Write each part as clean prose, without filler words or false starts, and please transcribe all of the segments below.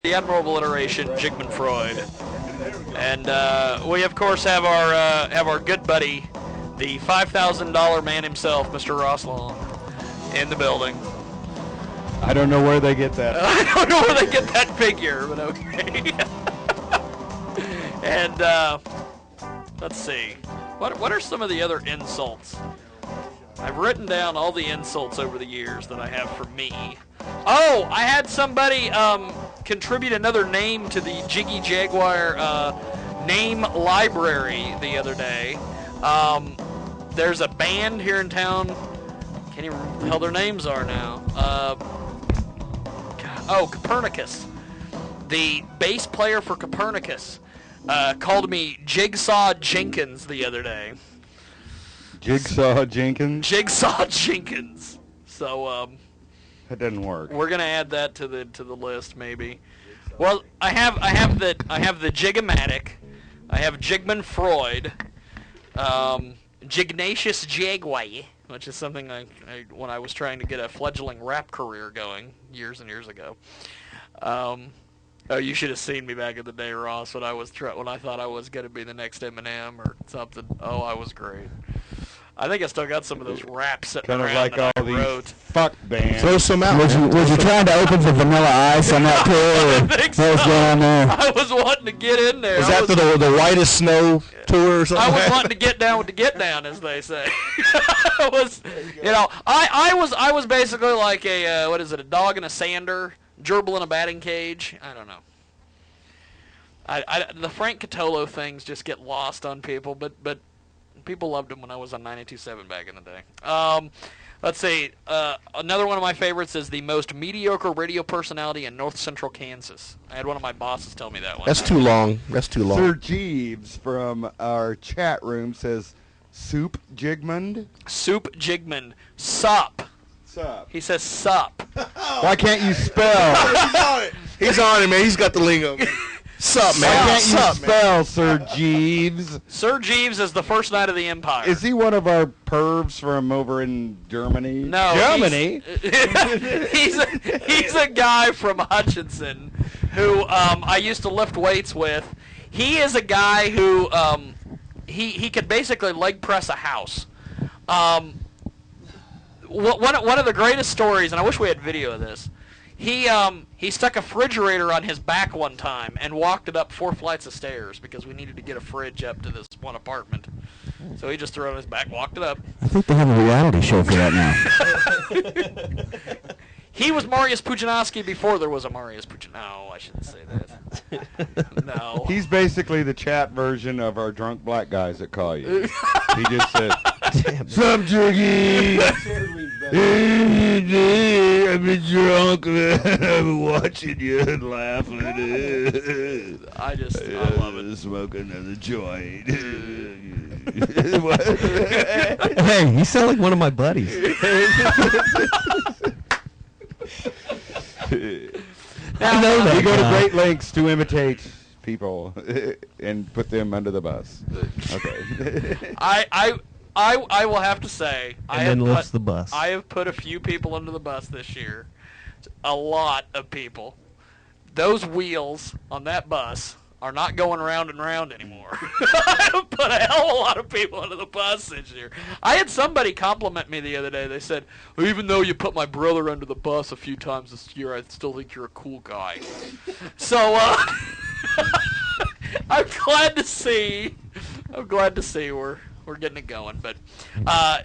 the admirable iteration, Jigman Freud. And we, of course, have our good buddy, the $5,000 man himself, Mr. Ross Long, in the building. I don't know where they get that. I don't know where they get that figure, but okay. And let's see. What are some of the other insults? I've written down all the insults over the years that I have for me. Oh, I had somebody contribute another name to the Jiggy Jaguar name library the other day. There's a band here in town. Can't even remember what the hell their names are now. Copernicus. The bass player for Copernicus called me Jigsaw Jenkins the other day. Jigsaw Jenkins? Jigsaw Jenkins. So, that doesn't work. We're gonna add that to the list, maybe. Well, I have the Jigomatic, I have Jigman Freud, Jignatius Jaguar, which is something I when I was trying to get a fledgling rap career going years and years ago. Oh, you should have seen me back in the day, Ross, when I thought I was gonna be the next Eminem or something. Oh, I was great. I think I still got some of those raps sitting around like that all I wrote. These fuck bands. Throw some out. Was you trying to open for Vanilla Ice on that tour? I think What was going on there? I was wanting to get in there. Was that the Whitest Snow tour or something? I was wanting to get down with the get down, as they say. I was basically like a a dog in a sander, gerbil in a batting cage. I don't know. The Frank Catolo things just get lost on people, but people loved him when I was on 92.7 back in the day. Let's see. Another one of my favorites is the most mediocre radio personality in North Central Kansas. I had one of my bosses tell me that one. That's too long. That's too long. Sir Jeeves from our chat room says, Soup Jigmund? Soup Jigmund. Sup. Sup. He says sup. Why can't you spell? He's on it. He's on it, man. He's got the lingo. Sup, man. Why can't you Sup, spell, man. Sir Jeeves? Sir Jeeves is the first knight of the Empire. Is he one of our pervs from over in Germany? No. Germany? He's a guy from Hutchinson who I used to lift weights with. He is a guy who he could basically leg press a house. One of the greatest stories, and I wish we had video of this. He stuck a refrigerator on his back one time and walked it up 4 flights of stairs because we needed to get a fridge up to this one apartment. So he just threw it on his back, walked it up. I think they have a reality show for that now. He was Marius Pujanowski before there was a Marius Pujanowski. No, I shouldn't say that. No. He's basically the chat version of our drunk black guys that call you. He just said, "Sup, Jiggy? I've been drunk. I've been watching you and laughing. I love it. Smoking another joint." Hey, you sound like one of my buddies. Now, we go to great lengths to imitate people and put them under the bus. Okay. I will have to say, I have put a few people under the bus this year. A lot of people. Those wheels on that bus are not going round and round anymore. I have put a hell of a lot of people under the bus this year. I had somebody compliment me the other day. They said, well, even though you put my brother under the bus a few times this year, I still think you're a cool guy. So, I'm glad to see we're getting it going. But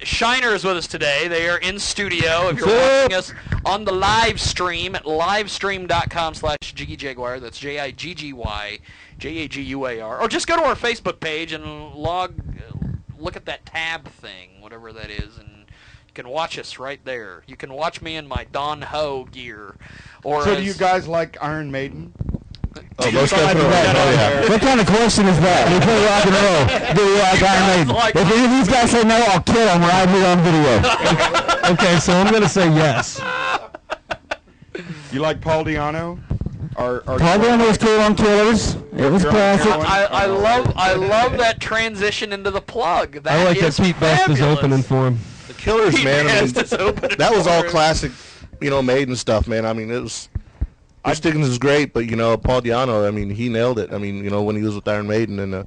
Shiner is with us today. They are in studio. If you're watching us on the live stream at livestream.com/Jiggy Jaguar, that's Jiggy Jaguar, or just go to our Facebook page and look at that tab thing, whatever that is, and you can watch us right there. You can watch me in my Don Ho gear. Or so do you guys like Iron Maiden? Oh, most definitely. Yeah. What kind of question is that? We play rock and roll. Do you like Iron Maiden? If any of these guys say no, I'll kill them right here on video. Okay, so I'm going to say yes. You like Paul Di'Anno? Paul Di'Anno was cool on Killers. It was classic. I love that transition into the plug. I like that Pete Best is opening for him. The Killers, man. I mean, that was all classic, Maiden stuff, man. I mean, it was Bruce Dickinson is great, but Paul Di'Anno, I mean, he nailed it. I mean, when he was with Iron Maiden, and the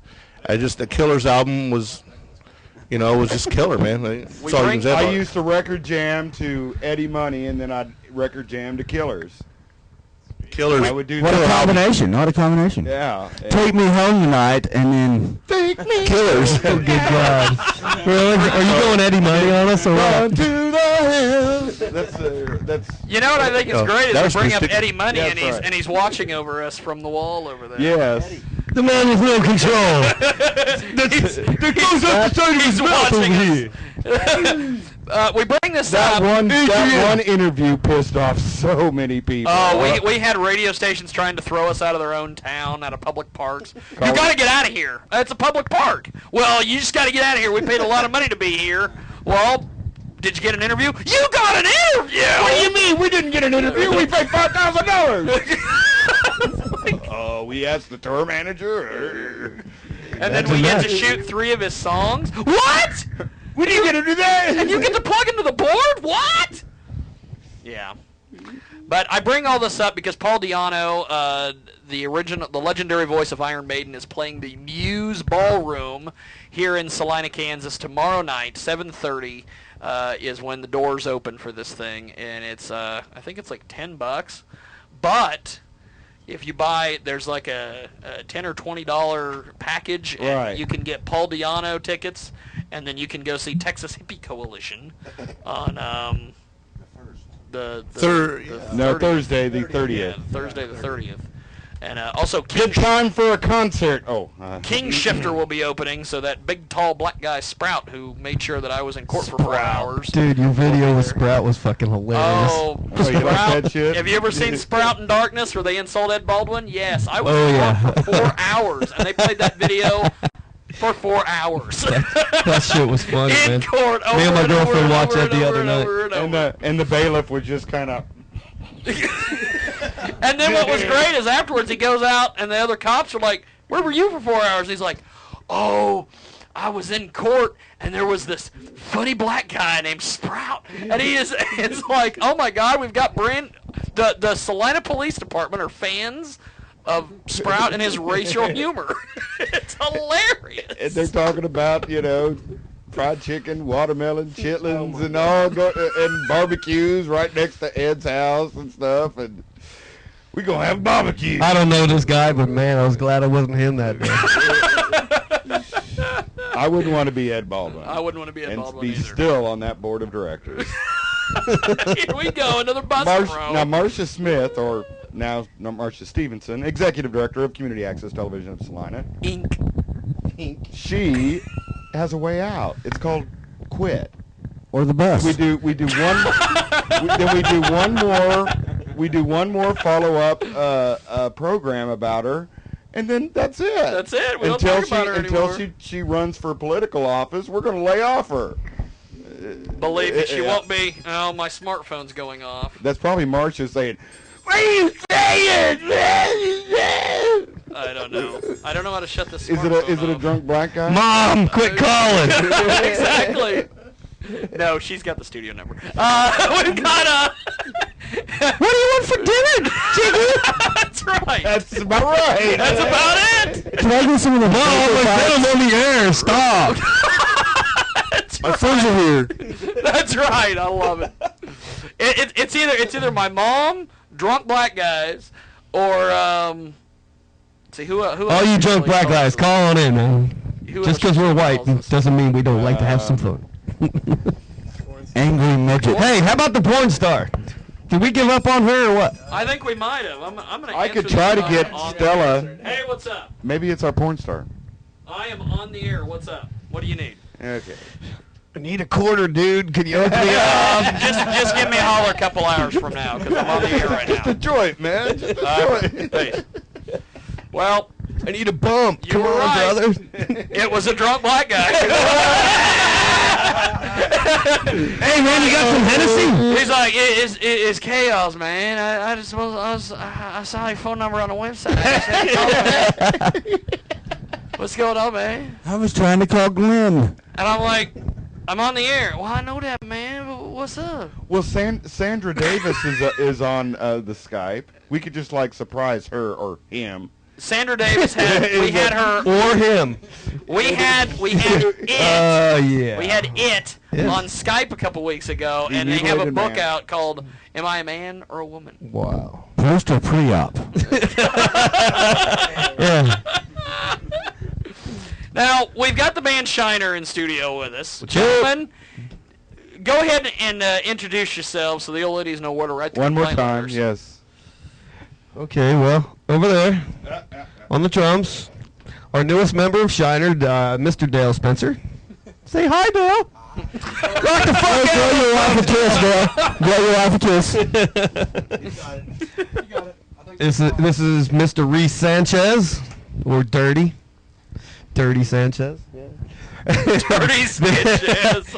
Killers album was, was just killer, man. That's all you can say about I it. used to record jam to Eddie Money, and then I'd record jam to Killers. Killers. I would do What a that. combination. What a combination. Yeah. Take Me Home Tonight, and then Take me Killers. Oh, good God. Really? Are you going Eddie Money on us or Run what? to the hills. That's. You know what I think is great that is was we bring up Bruce Eddie Money, Yeah, and that's right. he's watching over us from the wall over there. Yes. The man with no control. That goes up the side of his mouth over here. We bring this That up. one interview pissed off so many people. Oh, we had radio stations trying to throw us out of their own town, out of public parks. You got to get out of here. It's a public park. Well, you just got to get out of here. We paid a lot of money to be here. Well, did you get an interview? You got an interview! What do you mean? We didn't get an interview. We paid $5,000. Oh, we asked the tour manager. And then we get to shoot 3 of his songs. What? We didn't get to do that. And you get to plug into the board? What? Yeah. But I bring all this up because Paul Di'Anno, the legendary voice of Iron Maiden, is playing the Muse Ballroom here in Salina, Kansas tomorrow night, 7:30 is when the doors open for this thing, and it's I think it's like $10. But if you buy, there's like a $10 or $20 package, and Right. you can get Paul Di'Anno tickets, and then you can go see Texas Hippie Coalition on the Thursday the 30th. Yeah, Thursday the 30th. And also Good time for a concert. King Shifter will be opening, so that big, tall, black guy, Sprout, who made sure that I was in court for 4 hours. Dude, your video with Sprout was fucking hilarious. Oh, you like Sprout. that shit? Have you ever seen Sprout in Darkness where they insult Ed Baldwin? Yes, I was Oh, in yeah. court for 4 hours, and they played that video for 4 hours. That shit was funny, in man. court, over Me and my and over girlfriend and watched over that and the over other and night. over and over. And the bailiff would just kind of. And then what was great is afterwards he goes out and the other cops are like, "Where were you for 4 hours?" He's like, "Oh, I was in court and there was this funny black guy named Sprout." And it's like, oh my God, we've got the Salina Police Department are fans of Sprout and his racial humor. It's hilarious. And they're talking about, fried chicken, watermelon, chitlins, and all, and barbecues right next to Ed's house and stuff. And we gonna have barbecue. I don't know this guy, but man, I was glad I wasn't him that day. I wouldn't want to be Ed Baldwin. I wouldn't want to be Ed and Baldwin be either. still on that board of directors. Here we go, another bus throw. Now, Marcia Smith, or now Marcia Stevenson, Executive Director of Community Access Television of Salina, Inc. she has a way out. It's called quit. Or the bus. We do one. Then we do one more follow up program about her, and then that's it. That's it. We don't talk about her until anymore. she runs for political office. We're going to lay off her. Believe me, she Yeah. won't be. Oh, my smartphone's going off. That's probably Marcia saying, "What are you saying?" I don't know. I don't know how to shut this Is smartphone it a off. drunk black guy? Mom, quit calling. Exactly. No, she's got the studio number. We've got What do you want for dinner, Jiggy? That's right. That's about right. That's about it. Can I get some of the Mom, I said I'm on the air. Stop. That's My right. sons are here. That's right. I love it. It's either my mom, drunk black guys, or see who All you drunk black guys, call on in, man. Just because we're white doesn't mean we don't like to have some fun. Angry midget. Hey, how about the porn star? Did we give up on her or what? I think we might have. I'm gonna. I could answer try this to get on the Stella. air. Hey, what's up? Maybe it's our porn star. I am on the air. What's up? What do you need? Okay. I need a quarter, dude. Can you open me up? Just give me a holler a couple hours from now because I'm on the air right Just a now. joint, man. Just a joint. Hey. Well, I need a bump. You Come were on, right. brother. it was a drunk black guy. Hey, man, you got some Hennessy? He's like, it's chaos, man. I saw your phone number on the website. What's going on, man? I was trying to call Glenn. And I'm like, I'm on the air. Well, I know that, man. What's up? Well, Sandra Davis is on the Skype. We could just like surprise her or him. Sandra Davis we had her or him. We had it. Yeah. We had it on Skype a couple weeks ago, and they have a book out called "Am I a Man or a Woman?" Wow. Post or pre-op? Yeah. Now we've got the band Shiner in studio with us, gentlemen. Go ahead and introduce yourselves so the old ladies know where to write the One more complaint time, letters. yes. Okay, well, over there on the drums, our newest member of Shiner, Mr. Dale Spencer. Say hi, Dale. Rock the fuck out. Blow your wife a kiss, bro. This is Mr. Reese Sanchez, or Dirty Sanchez. Dirty Sanchez.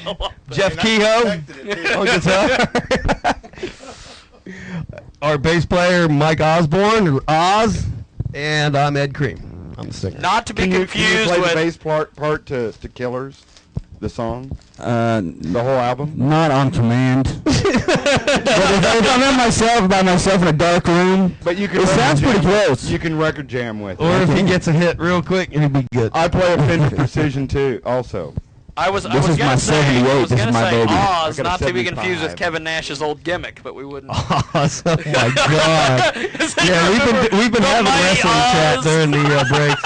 Jeff Kehoe on guitar. Our bass player, Mike Osborne, or Oz, and I'm Ed Cream. I'm the singer. Not to be Can you confused play with the bass part to Killers, the song, the whole album? Not on command. But if I'm by myself in a dark room, But you can. it sounds pretty jam- close. You can record jam with. Or if he gets a hit real quick, it'll be good. I play a Fender Precision too, also. I was This gonna is my say 78, this is my baby. Oz, I got a not to be confused 75. with Kevin Nash's old gimmick, but we wouldn't. Oz, oh my God. Yeah, we've been The having mighty wrestling chat Oz. during the breaks.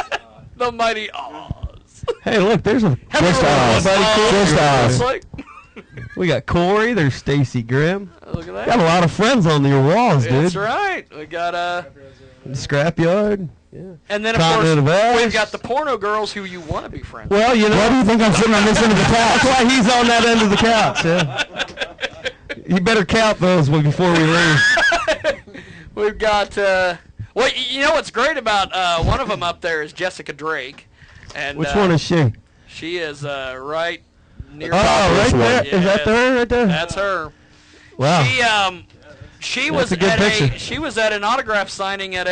The mighty Oz. Hey, look, there's a Just Oz. Just Oz. Like, we got Corey. There's Stacy Grimm. look at that. Got a lot of friends on your walls, dude. That's right. We got Scrapyard. Yeah. and then of Continent of course Ash. we've got the porno girls who you want to be friends. Well, you know. Why do you think I'm sitting on this end of the That's couch? why he's on that end of the couch. Yeah. You better count those before we leave. We've got well, you know what's great about one of them up there is Jessica Drake, and Which one is she? she is right near. Oh, right there. Yeah, Is that her right there? That's her. Wow. She That's was a good at picture. she was at an autograph signing at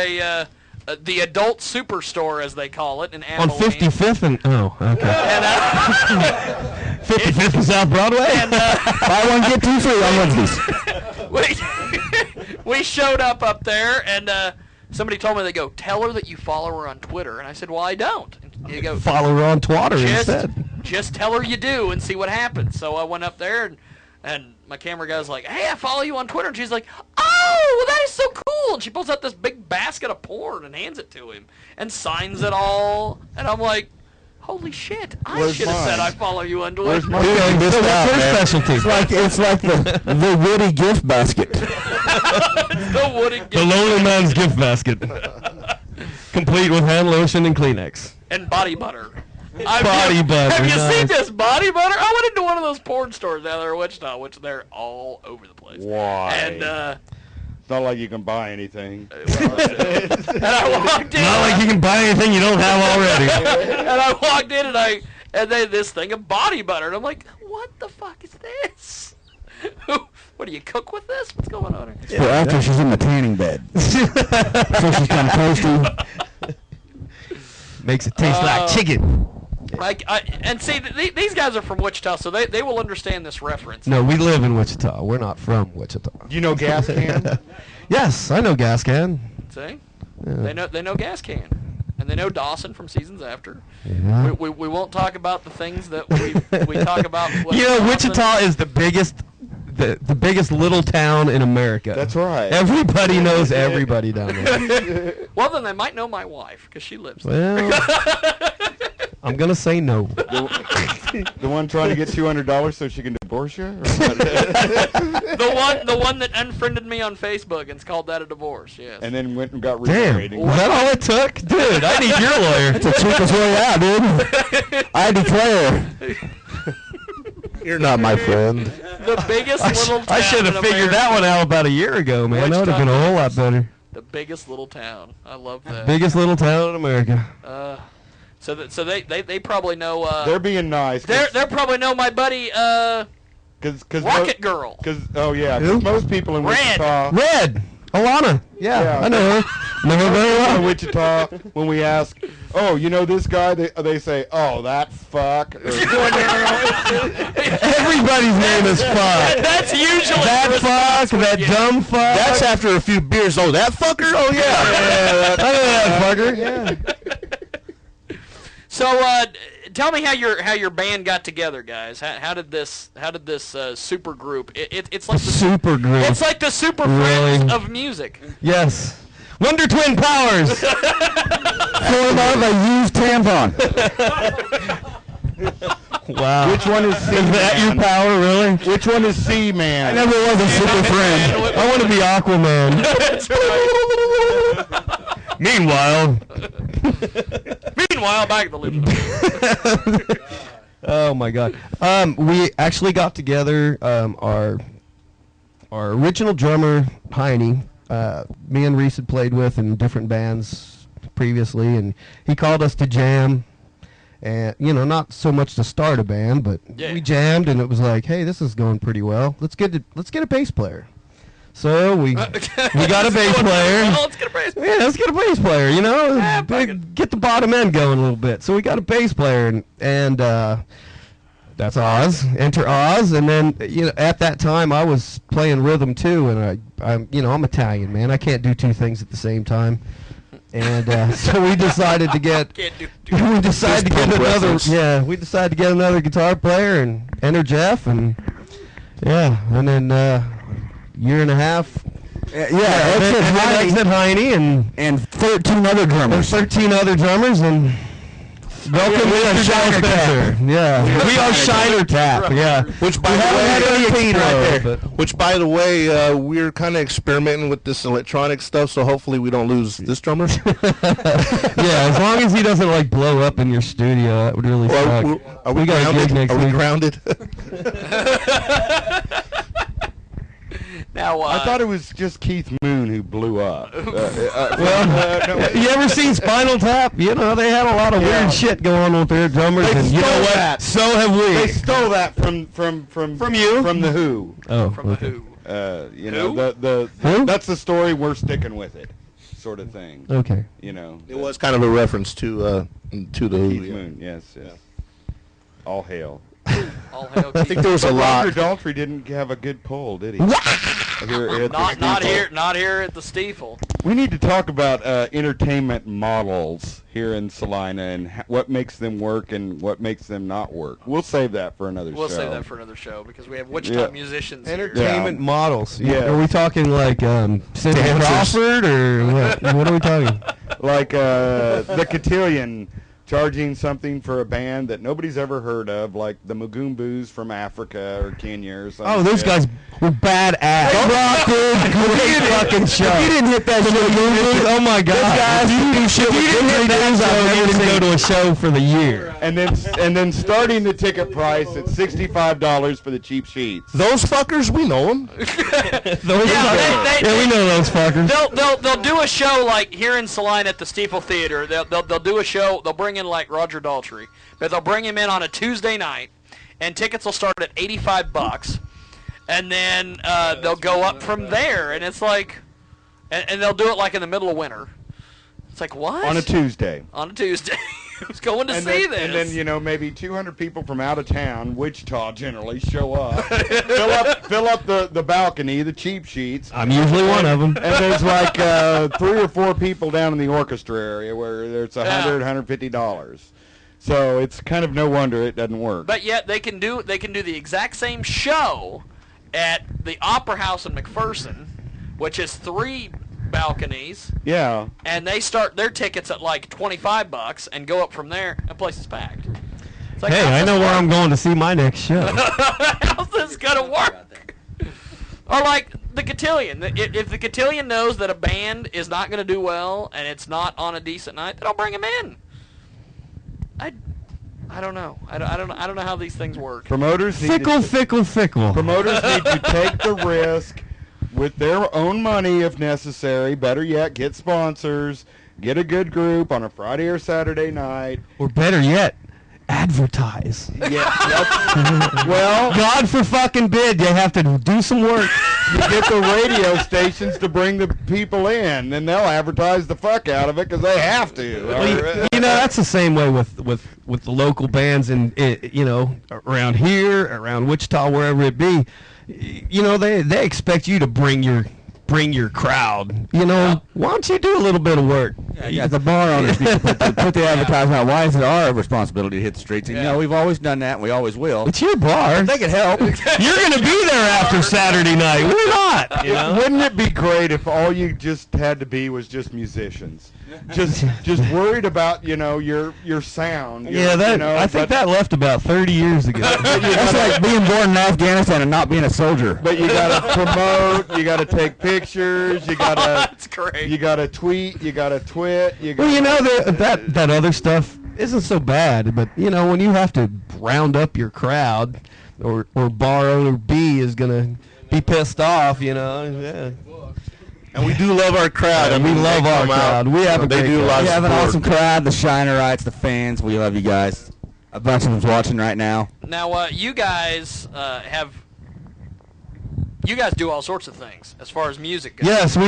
the adult superstore, as they call it, in On Abilene. 55th and okay. And, 55th and South Broadway. and Buy one, get two free on Wednesdays. we showed up there, and somebody told me, they go, tell her that you follow her on Twitter. And I said, well, I don't. And you go, Follow her on Twitter instead. just tell her you do and see what happens. So I went up there, and my camera guy's like, hey, I follow you on Twitter. And she's like, oh, well, that is so cool. And she pulls out this big basket of porn and hands it to him and signs it all. And I'm like, holy shit, I Where's should have said mine? I follow you on Twitter. Where's my So what's her specialty? It's like the Woody gift basket. The Woody The lonely man's gift basket. Complete with hand lotion and Kleenex. and body butter. Body butter, Have you seen nice. this body butter? I went into one of those porn stores down there in Wichita, which they're all over the place. Why? And It's not like you can buy anything. and I walked in. Not like you can buy anything you don't have already. And I walked in, and they this thing of body butter, and I'm like, what the fuck is this? What do you cook with this? What's going on here? For after she's in the tanning bed. So she's kind of toasty. Makes it taste like chicken. And see, these guys are from Wichita, so they will understand this reference. No, we live in Wichita. We're not from Wichita. You know Gas Can? Yes, I know Gas Can. See, Yeah. they know Gas Can, and they know Dawson from seasons after. Yeah. We won't talk about the things that we talk about. You know, Wichita is the biggest little town in America. That's right. Everybody knows everybody down there. Well, then they might know my wife because she lives there. Well, I'm gonna say no. The one trying to get $200 so she can divorce you? Or what? The one that unfriended me on Facebook and's called that a divorce. Yes. And then went and got Damn, remarried. was that all it took? Dude, I need your lawyer. It's the cheapest way out, dude. I declare. You're not my friend. The biggest little town. I should have in figured that one out about a year ago, man. That would have been a whole lot better. The biggest little town. I love that. Biggest little town in America. So they probably know. They're being nice. They probably know my buddy Cause Rocket Girl. Oh yeah, 'cause Who? most people in Red. Wichita. Red. Alana. Yeah, Yeah. I know her. Know her very In well. Wichita, when we ask, oh, you know this guy? They say, oh, that fuck. Or, Everybody's name is fuck. That's usually That fuck, that dumb fuck. That's after a few beers. Oh, that fucker? Oh, yeah. that fucker. Yeah. So, tell me how your band got together, guys. How did this super group? It's like the Super group. It's like the super Really? friends of music. Yes. Wonder Twin Powers. Formed out of a used tampon. Wow. which one is C? Is that your power, really? Which one is C, man? I never was a super friend. I want to be Aquaman. That's right. Meanwhile, Back at the loop. oh my God. We actually got together. Our original drummer Heine, me and Reese had played with in different bands previously, and he called us to jam. And not so much to start a band, but we jammed, and it was like, hey, this is going pretty well. Let's get a bass player. So we got a bass player. Well, let's get a bass player. Yeah, let's get a bass player. Get the bottom end going a little bit. So we got a bass player, and that's Oz. Enter Oz, and then at that time I was playing rhythm too, and I'm Italian, man. I can't do two things at the same time. And so we decided to get we decided to get another guitar player and enter Jeff, and then year and a half. Exit Heine And 13 other drummers. 13 other drummers, and welcome to Shiner Tap. Yeah, we are Shiner Tap. Yeah, Which, by the way, we're kind of experimenting with this electronic stuff, so hopefully we don't lose this drummer. Yeah, as long as he doesn't blow up in your studio, that would really suck. Are we got a gig next Are we week. grounded? Now, I thought it was just Keith Moon who blew up. You ever seen Spinal Tap? They had a lot of weird shit going on with their drummers, They and you know stole what? that. So have we. They stole that from you? from the Who. Oh, from okay. Who? Who? Who? That's the story. We're sticking with it, sort of thing. Okay. It was kind of a reference to the Who. Keith Yeah. Moon. Yes. All hail. All hail I think there was a lot. Roger Daltrey didn't have a good pull, did he? not here at the Stiefel. We need to talk about entertainment models here in Salina and what makes them work and what makes them not work. We'll save that for another show. We'll save that for another show because we have Wichita musicians here. Entertainment models. Yeah. Are we talking like Cindy Crawford or what? What are we talking? Like the Cotillion charging something for a band that nobody's ever heard of, like the Mugumboos from Africa or Kenya or something. Oh, those guys were badass. Great fucking show. If you didn't hit that show, oh my God. If you didn't hit that show, you didn't go to a show for the year. And then starting the ticket price at $65 for the cheap sheets. Those fuckers, we know them. We know those fuckers. They'll do a show like here in Salina at the Stiefel Theater. They'll do a show. They'll bring in like Roger Daltrey, but they'll bring him in on a Tuesday night, and tickets will start at $85, and then they'll go up from there, and it's like, and they'll do it like in the middle of winter. It's like what? On a Tuesday. On a Tuesday. Who's going to see this? And then maybe 200 people from out of town, Wichita generally, show up, fill up the balcony, the cheap sheets. I'm usually one of them. And there's like 3 or 4 people down in the orchestra area where there's $150. So it's kind of no wonder it doesn't work. But yet they can do the exact same show at the Opera House in McPherson, which is 3 balconies. Yeah. And they start their tickets at like $25 and go up from there. And the place is packed. It's like, Hey, I know where I'm going to see my next show. How's this gonna work? Or like the Cotillion. If the Cotillion knows that a band is not gonna do well and it's not on a decent night, they don't bring them in. I don't know. I don't know how these things work. Promoters need Fickle. Promoters need to take the risk with their own money if necessary. Better yet, get sponsors. Get a good group on a Friday or Saturday night. Or better yet, advertise. Well, God for fucking bid, you have to do some work. you get the radio stations to bring the people in, and they'll advertise the fuck out of it because they have to. Well, you know, that's the same way with the local bands and you know, around here, around Wichita, wherever it be. You know, they expect you to bring your crowd. You know, why don't you do a little bit of work? Yeah, the bar owners need to put the advertisement out. Why is it our responsibility to hit the streets? And, you know, we've always done that, and we always will. It's your bar. They can help. You're going to be there after Saturday night. We're not. You know? Wouldn't it be great if all you just had to be was just musicians? Just worried about, you know, your sound. Yeah, that you know, I think that left about 30 years ago. That's like being born in Afghanistan and not being a soldier. But you gotta promote, you gotta take pictures, you gotta That's great. you gotta tweet, you gotta twit, you gotta, Well, you know, that other stuff isn't so bad, but, you know, when you have to round up your crowd, or bar owner B is going to be pissed off, you know, yeah. And we do love our crowd. And we love our crowd. We have a They great do a crowd. lot We of have an support. awesome crowd, the Shinerites, the fans. We love you guys. A bunch of them's watching right now. Now, you guys you guys do all sorts of things as far as music goes. Yes, we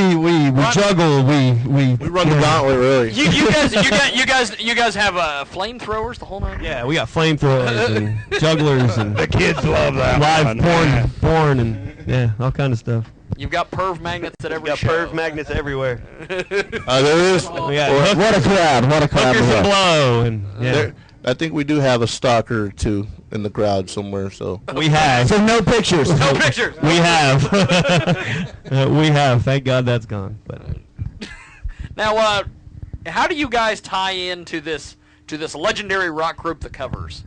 juggle, we We run the gauntlet, really. You guys have flamethrowers, the whole nine. Yeah, we got flamethrowers and jugglers and the kids love that live porn and yeah, all kind of stuff. You've got perv magnets at every Got show. perv magnets everywhere. There is. We got What a crowd. What a crowd. hookers we and have. blow and yeah. There, I think we do have a stalker or two in the crowd somewhere. So We have. So no pictures. No pictures. We have. We have. Thank God that's gone. But Now, how do you guys tie into this legendary rock group, The Covers?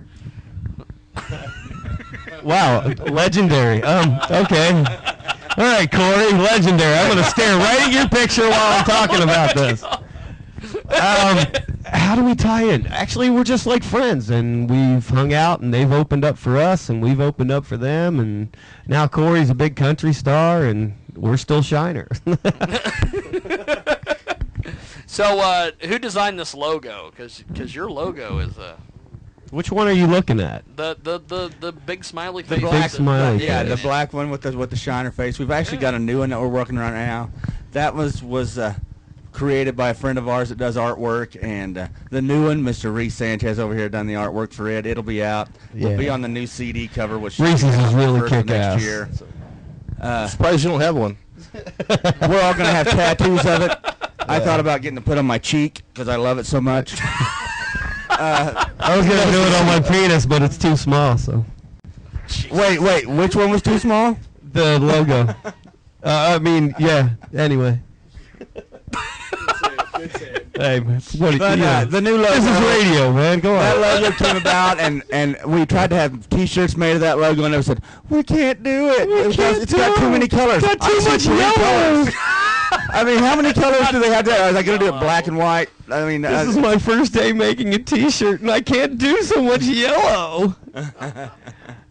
wow, legendary. Okay. All right, Corey, legendary. I'm going to stare right at your picture while I'm talking about this. How do we tie in? Actually, we're just like friends, and we've hung out, and they've opened up for us, and we've opened up for them, and now Corey's a big country star, and we're still Shiner. So, who designed this logo? Because your logo is Which one are you looking at? the big smiley face. Big smiley Yeah, face. the black one with the Shiner face. We've actually got a new one that we're working on right now. That was created by a friend of ours that does artwork, and the new one, Mr. Reese Sanchez over here, done the artwork for it. It'll be out. We'll Yeah. be on the new CD cover, which Reese's should be out is really first of kick-ass. next year. surprised you don't have one. We're all gonna have tattoos of it. I thought about getting it put on my cheek because I love it so much. I was going to do it on my penis, but it's too small, so. Wait, which one was too small? The logo. I mean, yeah, anyway. Hey, man, what do But, you know, the new logo. this is radio, man. Go That on. logo came about, and we tried to have T-shirts made of that logo, and they said, we can't do it. It's got too many colors. Got too I said, much 3 yellow. colors. I mean, how many colors do they have there? Was I going to do it black and white? I mean, This is my first day making a T-shirt, and I can't do so much yellow.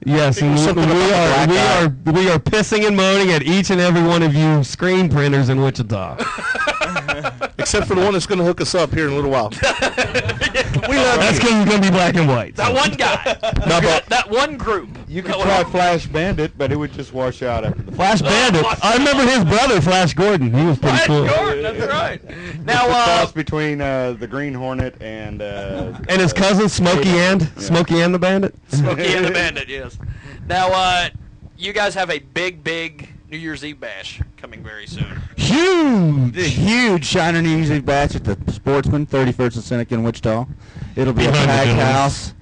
Yes, and we are pissing and moaning at each and every one of you screen printers in Wichita. Except for the one that's going to hook us up here in a little while. That's because it's gonna be black and white. That one guy. That one group. You could try Flash Bandit, but it would just wash out after the Flash Bandit. I remember his brother, Flash Gordon. He was pretty Flash cool. Gordon, that's right. Now, cross between the Green Hornet and And his cousin, Smokey Smokey and the Bandit. Smokey and the Bandit, yes. Now, you guys have a big New Year's Eve bash coming very soon. huge Shiner New Year's Eve batch at the Sportsman, 31st and Seneca in Wichita. It'll be a Behind the packed building. house.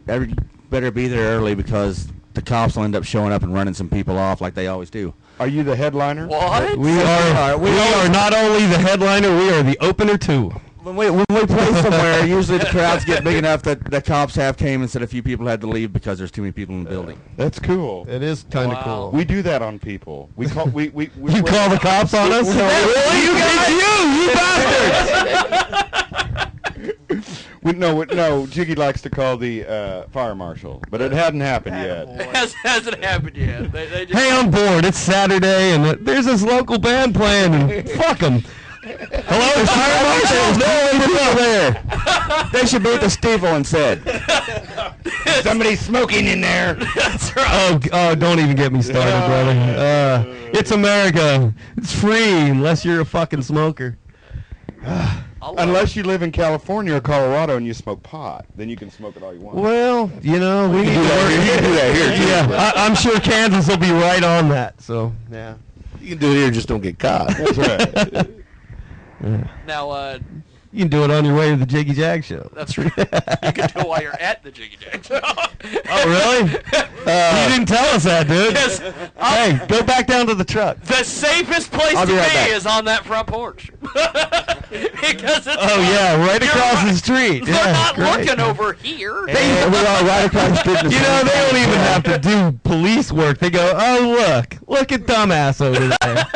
Every better be there early because the cops will end up showing up and running some people off like they always do. Are you the headliner? What? We are not only the headliner, we are the opener too. When we play somewhere, usually the crowds get big enough that the cops came and said a few people had to leave because there's too many people in the building. That's cool. It is kind of Wow. cool. We do that on people. We call we You call the cops on us? Really? You bastards! No, Jiggy likes to call the fire marshal, but it hadn't happened yet. Hasn't happened yet. They just, Hey, I'm bored. It's Saturday, and there's this local band playing, and fuck them. Hello, fire marshals. No, there. They should be at the steeple instead. Somebody's smoking in there. That's right. Oh, don't even get me started, brother. It's America. It's free unless you're a fucking smoker. Unless you live in California or Colorado and you smoke pot, then you can smoke it all you want. Well, you know, we need to work. You can do that here, too. Yeah, I'm sure Kansas will be right on that. So, yeah. You can do it here, just don't get caught. That's right. Now, You can do it on your way to the Jiggy Jag show. that's right. You can do it while you're at the Jiggy Jag show. Oh, really? You didn't tell us that, dude. Yes. Hey, go back down to the truck. The safest place I'll to be be right back. is on that front porch. Because it's Oh, yeah, right you're across the street. They're Yeah, not great. looking over here. We are right across the street. You know, they don't even have to do police work. They go, oh, look at dumbass over there.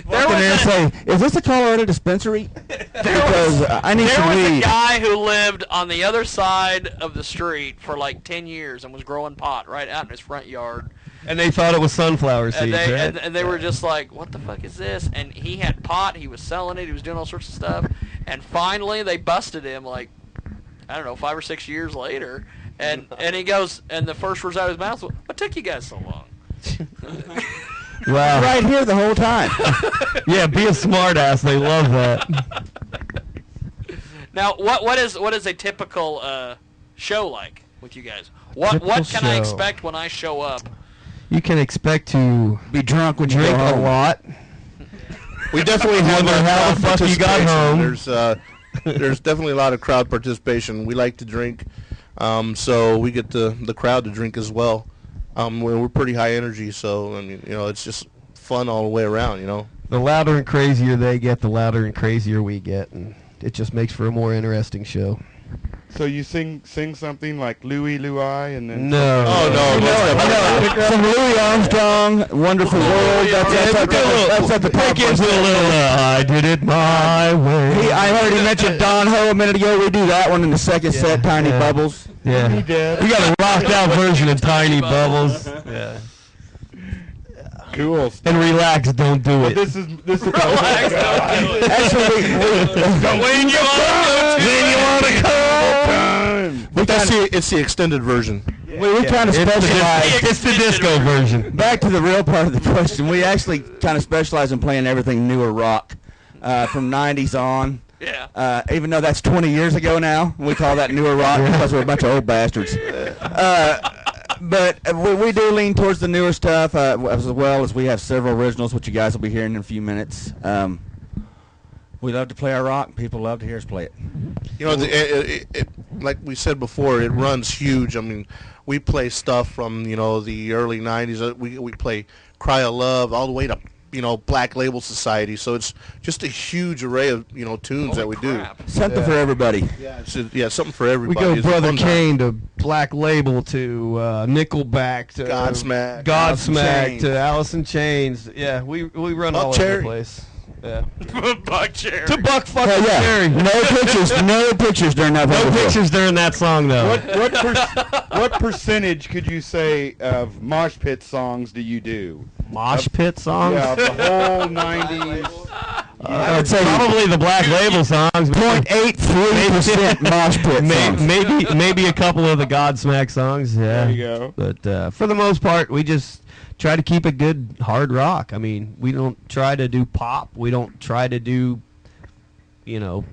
There Walk in there and was say, is this a Colorado dispensary? Because I need There some was a weed. guy who lived on the other side of the street for like 10 years and was growing pot right out in his front yard. And they thought it was sunflower And seeds, they, right? and they were just like, what the fuck is this? And he had pot. He was selling it. He was doing all sorts of stuff. And finally, they busted him like, I don't know, 5 or 6 years later. And he goes, and the first words out of his mouth was, what took you guys so long? Wow. Right here the whole time. Yeah, be a smart ass. They love that. Now, what is a typical show like with you guys? What Typical can I show. expect when I show up? You can expect to Be drunk when you drink go a home. lot. We definitely have Wonder a how crowd the fuck you got participation. home. There's definitely a lot of crowd participation. We like to drink, so we get the crowd to drink as well. We're pretty high energy, so I mean, it's just fun all the way around. The louder and crazier they get, the louder and crazier we get, and it just makes for a more interesting show. So you sing something like Louie Louie and then No. Oh no! Some Louis Armstrong, Wonderful World. That's at the top. Break into a little, I did it my way. I heard he mentioned Don Ho a minute ago. We do that one in the second set, Tiny Yeah. Bubbles. Yeah. He did. We got a rocked out version of Tiny Bubbles. Yeah. Cool. And relax, don't do But it. this is Relax, don't do it. Actually, When you want to time. But it's the extended version. we kind of specialize. It's the disco version. Back to the real part of the question. We actually kind of specialize in playing everything newer rock from 90s on. Yeah. Even though that's 20 years ago now, we call that newer rock because we're a bunch of old bastards. But we do lean towards the newer stuff, as well as we have several originals, which you guys will be hearing in a few minutes. We love to play our rock. People love to hear us play it. Like we said before, it runs huge. I mean, we play stuff from the early '90s. We play "Cry of Love" all the way to Black Label Society. So it's just a huge array of tunes that we crap. Something for everybody. do. Yeah, something for We everybody. go It's a Brother fun time. Kane to Black Label to Nickelback to Godsmack. Godsmack Chains. to Alice in Chains. Yeah, we run Buck all over Cherry. the place. Yeah. Buck Cherry. To Buck fucking Hell yeah. Cherry. No pictures during that. No pictures during that song though. What percentage could you say of mosh pit songs do you do? Mosh pit songs? Yeah, the whole 90s. I would say probably the Black Label songs. 0.83% mosh pit songs. Maybe a couple of the Godsmack songs. Yeah. There you go. But for the most part, we just try to keep it good hard rock. I mean, we don't try to do pop. We don't try to do,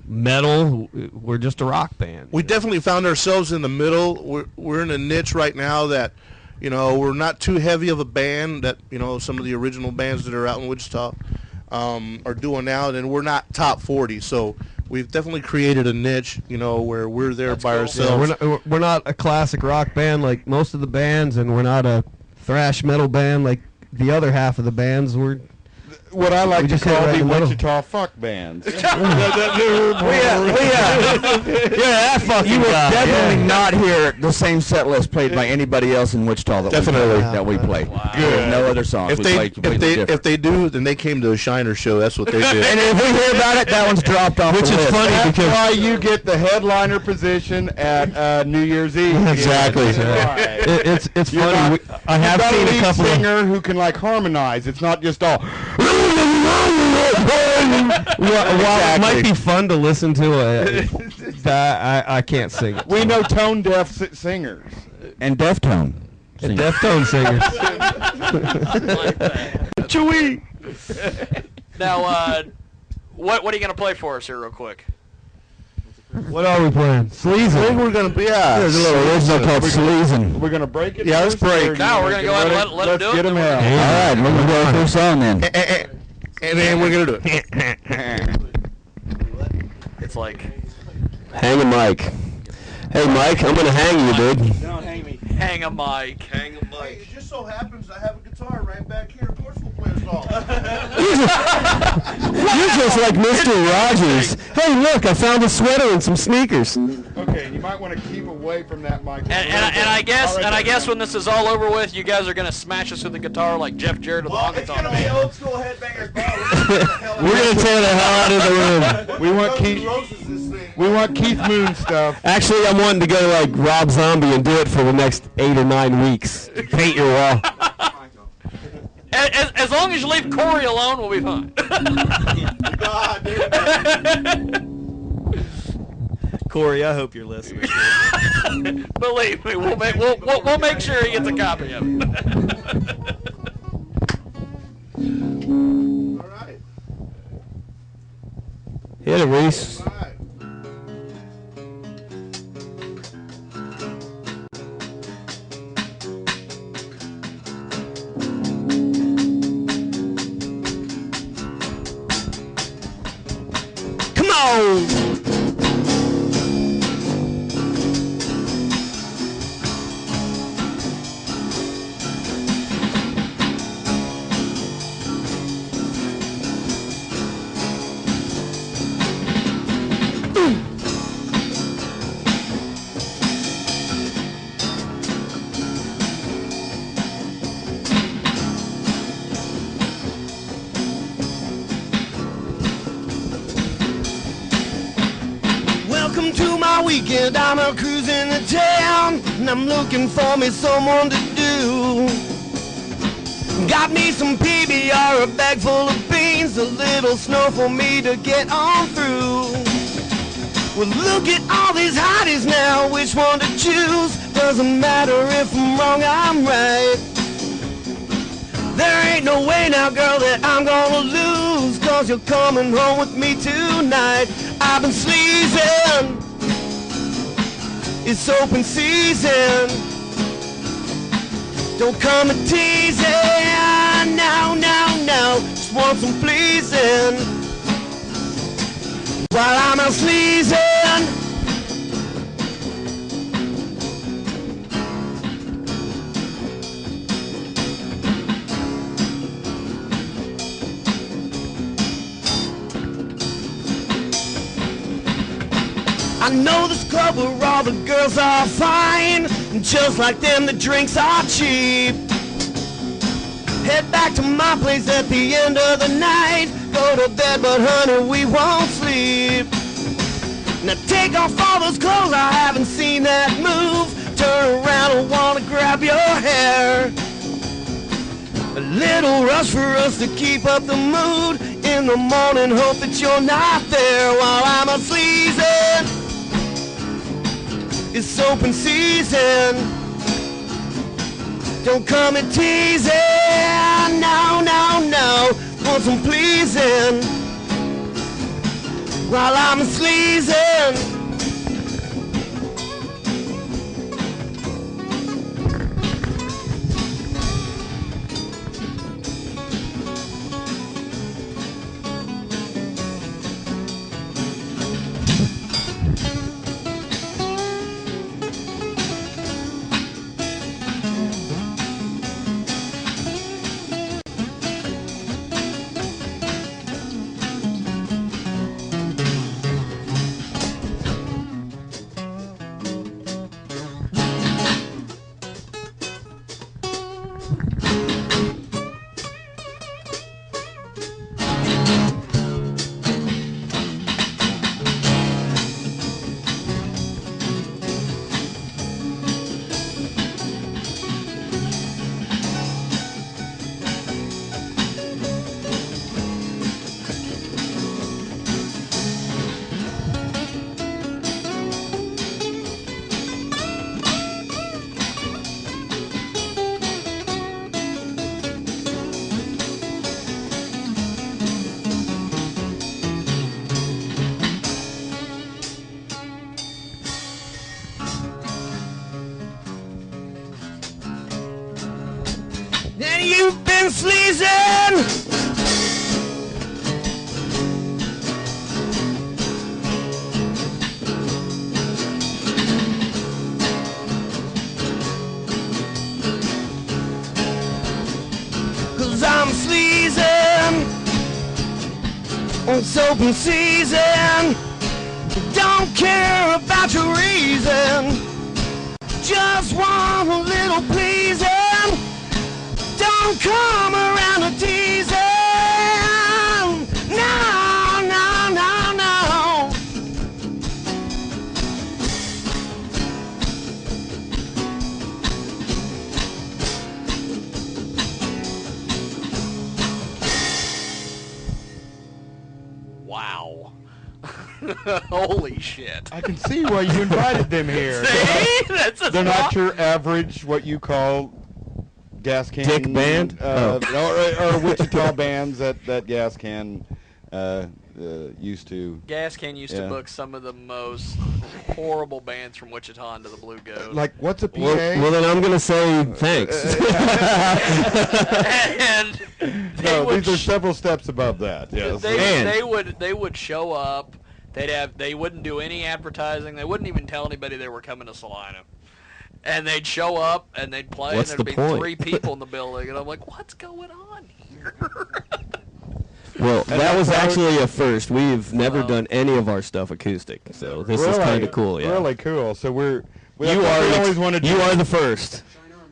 metal. We're just a rock band. We definitely found ourselves in the middle. We're in a niche right now that, we're not too heavy of a band that, some of the original bands that are out in Wichita are doing now, and we're not top 40. So we've definitely created a niche, where we're there by cool. ourselves. Yeah, we're not a classic rock band like most of the bands, and we're not a thrash metal band like the other half of the bands. We're What I like We to just hit call right the in the middle. Wichita fuck bands. that fucking You will guy, definitely yeah. not hear the same set list played by anybody else in Wichita Definitely. that we play. Wow. Good. No other songs. If We they play completely different. if they do, then they came to a Shiner show. That's what they did. And if we hear about it, that one's dropped off Which the is list. funny That's because why you get the headliner position at New Year's Eve. Exactly. Right. it's You're funny. not- I have You've got seen a a lead couple of singer who can like harmonize. It's not just all. While it might be fun to listen to, I can't sing it. We know tone deaf singers. And Deftone. And Deftone singers. Like that. Chewy. Now, what are you going to play for us here real quick? What are we playing? I think Sleazing. we're gonna be There's a little original called Sleazing. We're gonna break it. Yeah, let's first, or break. do No, you we're wanna going to go ahead and let him do let's it. get him then out. we're All right, we're going to go through a song then. and then we're gonna do it. It's like, Hang a mic. Hey, Mike, I'm gonna hang you, dude. Don't hang me. hang a mic. Hey, it just so happens I have a guitar right back here. Of course we'll play a song. You're just like Mr. Rogers. Hey, look, I found a sweater and some sneakers. Okay, you might want to keep away from that mic. And I guess when this is all over with, you guys are going to smash us with the guitar like Jeff Jarrett with the honky tonk man. old school headbangers. We're gonna tear the hell out of the room. We want Keith. We want Keith Moon stuff. Actually, I'm wanting to go like Rob Zombie and do it for the next 8 or 9 weeks. Paint your wall. As long as you leave Corey alone, we'll be fine. Corey, I hope you're listening. Believe me, we'll make sure he gets a copy of it. All right. Hit it, Reese. All right. Come on. Welcome to my weekend, I'm out cruising the town, and I'm looking for me someone to do. Got me some PBR, a bag full of beans, a little snow for me to get on through. Well, look at all these hotties now, which one to choose? Doesn't matter if I'm wrong, I'm right. There ain't no way now, girl, that I'm gonna lose, 'cause you're coming home with me tonight. I've been sleazing, it's open season. Don't come and tease it, now, just want some pleasing. While I'm out sleazing, I know this club where all the girls are fine, and just like them the drinks are cheap. Head back to my place at the end of the night, go to bed but honey we won't sleep. Now take off all those clothes, I haven't seen that move. Turn around, I wanna grab your hair. A little rush for us to keep up the mood. In the morning, hope that you're not there while I'm out sleazing. It's open season. Don't come and tease it. No. Want some pleasing while I'm sleazing. I'm sleazing. Cause I'm sleazing. It's open season. Don't care about your reason. Just want a little pleasing. Don't come around to teasing. No, no, no, no. Wow. Holy shit. I can see why you invited them here. See? That's a They're not swap. your average, what you call gas can Dick band? or Wichita bands that gas can used to. Gas Can used to Yeah. book some of the most horrible bands from Wichita into the Blue Goat. Like, what's a PA? Well, then I'm gonna say thanks. And they No, would these are several steps above that. Yes. they would show up. They wouldn't do any advertising. They wouldn't even tell anybody they were coming to Salina. And they'd show up and they'd play What's and there'd the be point? 3 people in the building and I'm like, what's going on here? Well, that was actually a first. We've never Well. done any of our stuff acoustic, so this is kind of cool. Yeah, Really cool. So we you are. always wanted. You are the first.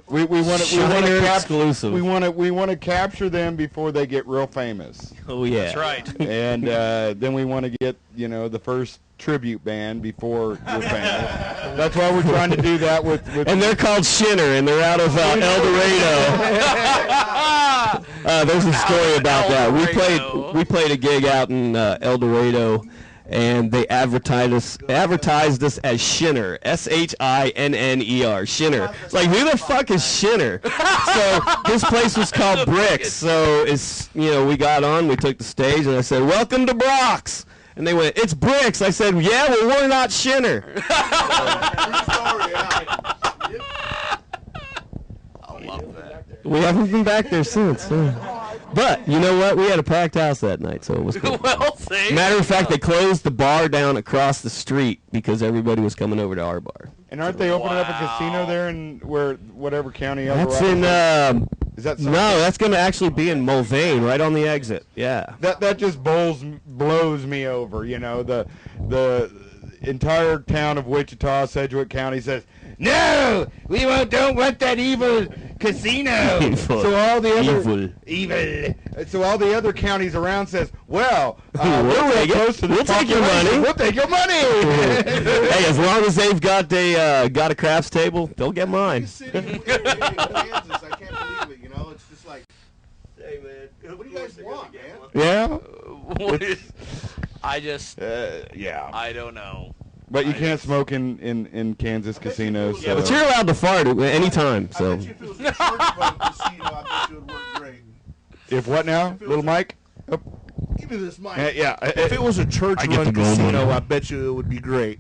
We want Shiner to exclusive. We want to capture them before they get real famous, Oh yeah, That's right. and then we want to get the first tribute band before we're famous. That's why we're trying to do that with And they're called Shinner, and they're out of El Dorado. There's a story about that. We played a gig out in El Dorado, and they advertised us as Shinner, Shinner, Shinner. It's like, who the fuck is Shinner? So this place was called Bricks. So it's we got on, we took the stage, and I said, "Welcome to Brock's." And they went, "It's Bricks." I said, "Yeah, well, we're not Shinner." I love that. We haven't been back there since. But you know what? We had a packed house that night, so it was cool. Well, see. Matter of fact, they closed the bar down across the street because everybody was coming over to our bar. And aren't they opening up a Wow. casino there in whatever county? That's Eldorado? in. Is that No, something? that's going to actually be in Mulvane, right on the exit. Yeah. That just blows me over. The entire town of Wichita, Sedgwick County says, "No, we don't want that evil casino." Evil. So all the other Evil. So all the other counties around says, "Well, We'll we're take it. close to the We'll take your population. money." We'll take your money." Hey, as long as they've got a crafts table, they'll get mine. City in Kansas, I can't believe it. It's just like, hey man, what do you guys want, man? Yeah. Yeah. I don't know. But you can't smoke in Kansas casinos. Yeah, so. But you're allowed to fart at any time. I So bet you if it was a church club casino, I bet you it would work great. If what now, little Mike? Oh, Give me this mic. yeah. If it was a church-run casino, I bet you it would be great.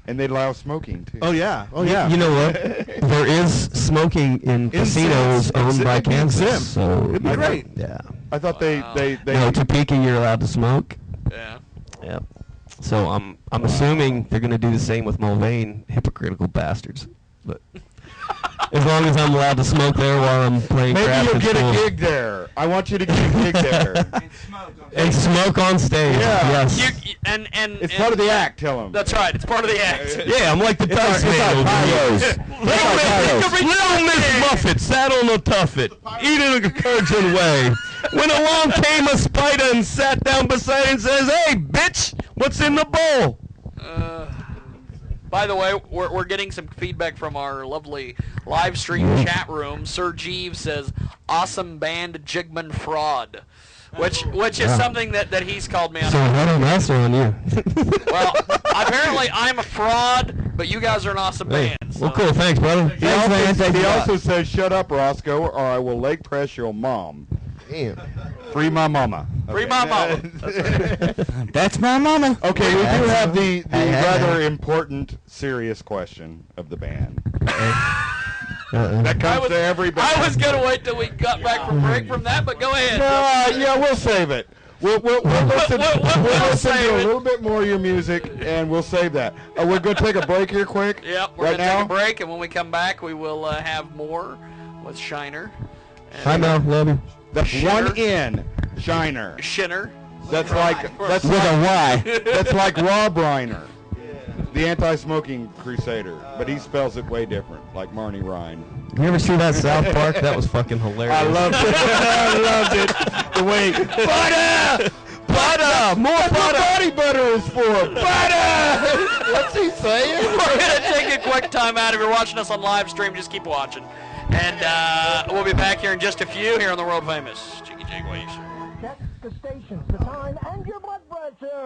And they'd allow smoking too. Oh yeah, oh yeah. You know what? There is smoking in casinos owned by Kansas. So It'd be great. Yeah. I thought Wow. they No, Topeka, you're allowed to smoke. Yeah. Yep. So I'm assuming they're gonna do the same with Mulvane, hypocritical bastards. But as long as I'm allowed to smoke there while I'm playing maybe craft, you'll it's get cool. a gig there. I want you to get a gig there. And smoke on stage. Yeah. Yes. And It's part of the act. Tell them. That's right. It's part of the act. Yeah, I'm like the dice man over here. Little Miss Muffet sat on the tuffet, eating a curtain way. When along came a spider and sat down beside it and says, "Hey, bitch, what's in the bowl?" By the way, we're getting some feedback from our lovely live stream chat room. Sir Jeeves says, "Awesome band, Jigman Fraud," which is something that he's called me on. So what am I on you? Well, apparently I'm a fraud, but you guys are an awesome band. So. Well, cool. Thanks, brother. He also says, "Shut up, Roscoe, or I will leg press your mom." Damn. Free my mama. Free my mama. That's right. That's my mama. Okay, we do have the Hey, rather important, serious question of the band. That comes to every band. I was going to wait till we got back from break from that, but go ahead. Yeah, we'll save it. We'll listen, we'll listen save to a it. little bit more of your music, and we'll save that. We're going to take a break here quick. Yep, we're right going to take now. a break, and when we come back, we will have more with Shiner. Hi, Mel. Love you. That's Shiner. one in Shiner. Shinner. That's like With a Y. that's like Rob Reiner, the anti-smoking crusader, but he spells it way different, like Marnie Ryan. You ever see that South Park? That was fucking hilarious. I loved it. I loved it. The way butter, More that's what body butter is for. Butter. What's he saying? We're going to take a quick time out. If you're watching us on live stream, just keep watching. And we'll be back here in just a few here on the world famous Jiggy Jaguar. Check the station, the time, and your blood pressure.